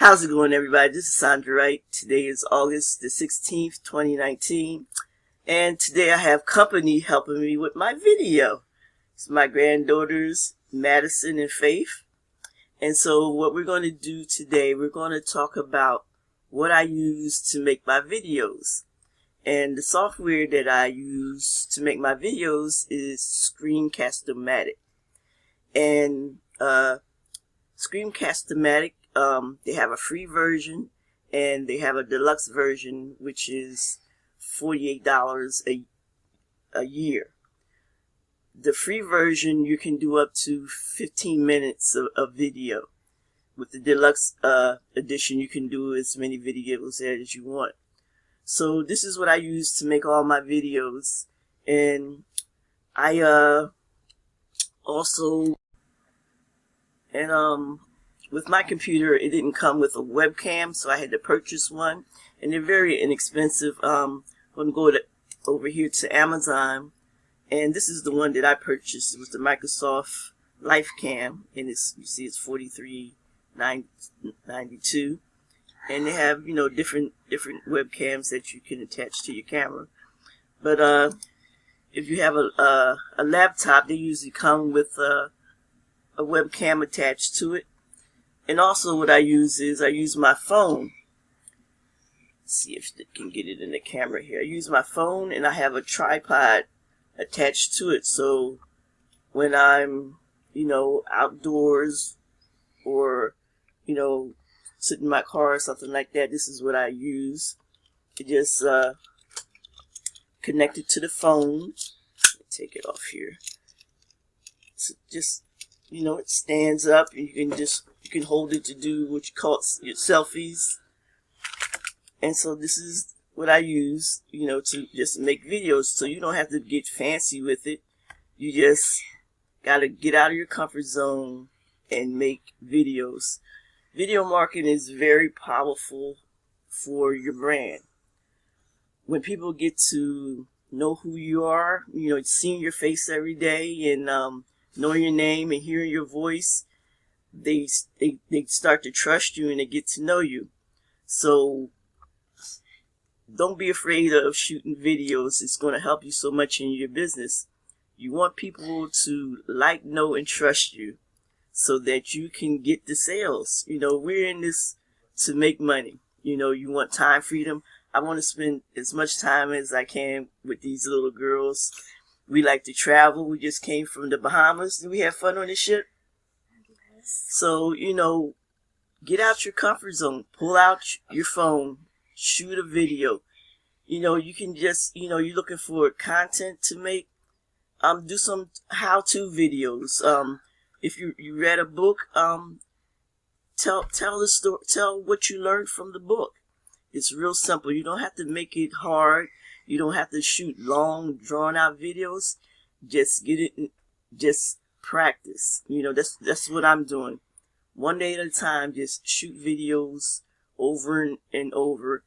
How's it going, everybody? This is Sandra Wright. Today is August the 16th, 2019. And today I have company helping me with my video. It's my granddaughters, Madison and Faith. And so what we're going to do today, we're going to talk about what I use to make my videos. And the software that I use to make my videos is Screencast-O-Matic. And Screencast-O-Matic, they have a free version and they have a deluxe version, which is $48 a year. The free version, you can do up to 15 minutes of video. With the deluxe edition, you can do as many videos as you want. So this is what I use to make all my videos. And I also, with my computer, it didn't come with a webcam, so I had to purchase one, and they're very inexpensive. I'm going to go over here to Amazon, and this is the one that I purchased. It was the Microsoft LifeCam, and you see it's $43.92, and they have, you know, different webcams that you can attach to your camera. But if you have a laptop, they usually come with a webcam attached to it. And also what I use is I use my phone. Let's see if I can get it in the camera here. I use my phone and I have a tripod attached to it. So when I'm, you know, outdoors or, you know, sitting in my car or something like that, this is what I use. It just connect it to the phone. Take it off here. So just, you know, it stands up and you can hold it to do what you call your selfies. And so this is what I use, you know, to just make videos. So you don't have to get fancy with it. You just gotta get out of your comfort zone and make videos. Video marketing is very powerful for your brand. When people get to know who you are, you know, seeing your face every day and knowing your name and hearing your voice, they start to trust you and they get to know you. So don't be afraid of shooting videos. It's going to help you so much in your business. You want people to like, know, and trust you so that you can get the sales. You know, we're in this to make money. You know, you want time freedom. I want to spend as much time as I can with these little girls. We like to travel. We just came from the Bahamas. Did we have fun on the ship? Yes. So, you know, get out your comfort zone. Pull out your phone. Shoot a video. You know, you can just, you know, you're looking for content to make. Do some how-to videos. If you read a book, tell the story. Tell what you learned from the book. It's real simple. You don't have to make it hard. You don't have to shoot long, drawn-out videos. Just get it. Just practice. You know, that's what I'm doing. One day at a time. Just shoot videos over and over,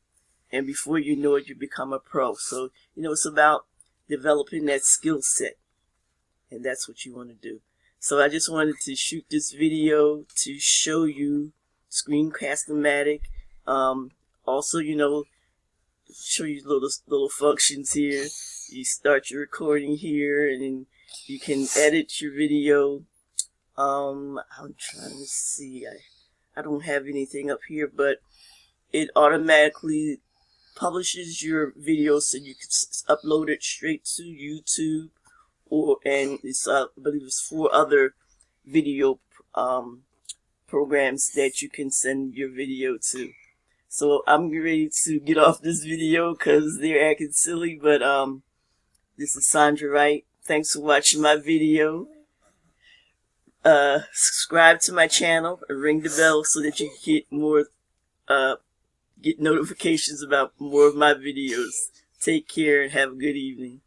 and before you know it, you become a pro. So you know, it's about developing that skill set, and that's what you want to do. So I just wanted to shoot this video to show you Screencast-O-Matic. Also, you know, show you little functions here. You start your recording here, and then you can edit your video. I'm trying to see. I don't have anything up here, but it automatically publishes your video, so you can upload it straight to YouTube, and it's I believe it's 4 other video programs that you can send your video to. So I'm ready to get off this video because they're acting silly, but this is Sandra Wright. Thanks for watching my video. Subscribe to my channel and ring the bell so that you can get more get notifications about more of my videos. Take care and have a good evening.